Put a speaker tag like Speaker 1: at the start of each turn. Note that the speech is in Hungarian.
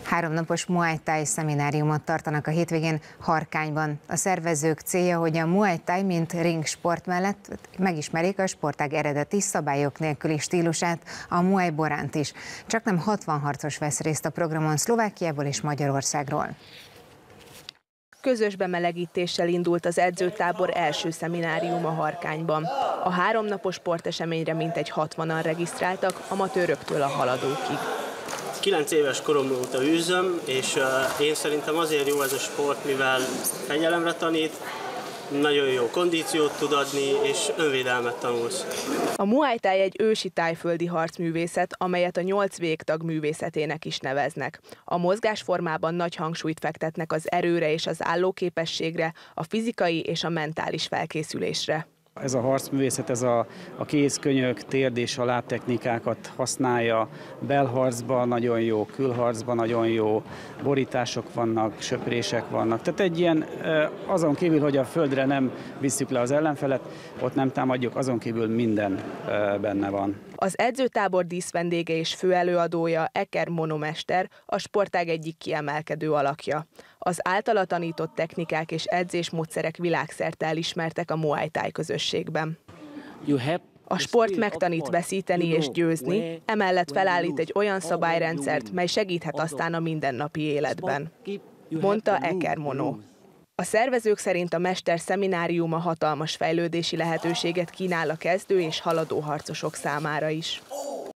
Speaker 1: 3 napos Muay Thai szemináriumot tartanak a hétvégén Harkányban. A szervezők célja, hogy a Muay Thai mint ringsport mellett megismerjék a sportág eredeti szabályok nélküli stílusát, a Muay Boránt is. Csaknem 60 harcos vesz részt a programon Szlovákiából és Magyarországról.
Speaker 2: Közös bemelegítéssel indult az edzőtábor első szemináriuma Harkányban. A 3 napos sporteseményre mintegy 60-an regisztráltak, amatőröktől a haladókig.
Speaker 3: 9 éves korom óta űzöm, és én szerintem azért jó ez a sport, mivel fegyelemre tanít, nagyon jó kondíciót tud adni, és önvédelmet tanulsz.
Speaker 2: A Muay Thai egy ősi tájföldi harcművészet, amelyet a 8 végtag művészetének is neveznek. A mozgásformában nagy hangsúlyt fektetnek az erőre és az állóképességre, a fizikai és a mentális felkészülésre.
Speaker 4: Ez a harcművészet, ez a kézkönyök, térd és a lábtechnikákat használja, belharcban nagyon jó, külharcban nagyon jó, borítások vannak, söprések vannak. Tehát egy ilyen, azon kívül, hogy a földre nem visszük le az ellenfelet, ott nem támadjuk, azon kívül minden benne van.
Speaker 2: Az edzőtábor díszvendége és főelőadója Eker Mono mester, a sportág egyik kiemelkedő alakja. Az általa tanított technikák és edzésmódszerek világszerte elismertek a Muay Thai közösségben. A sport megtanít veszíteni és győzni, emellett felállít egy olyan szabályrendszert, mely segíthet aztán a mindennapi életben, mondta Eker Mono. A szervezők szerint a mester szemináriuma hatalmas fejlődési lehetőséget kínál a kezdő és haladó harcosok számára is.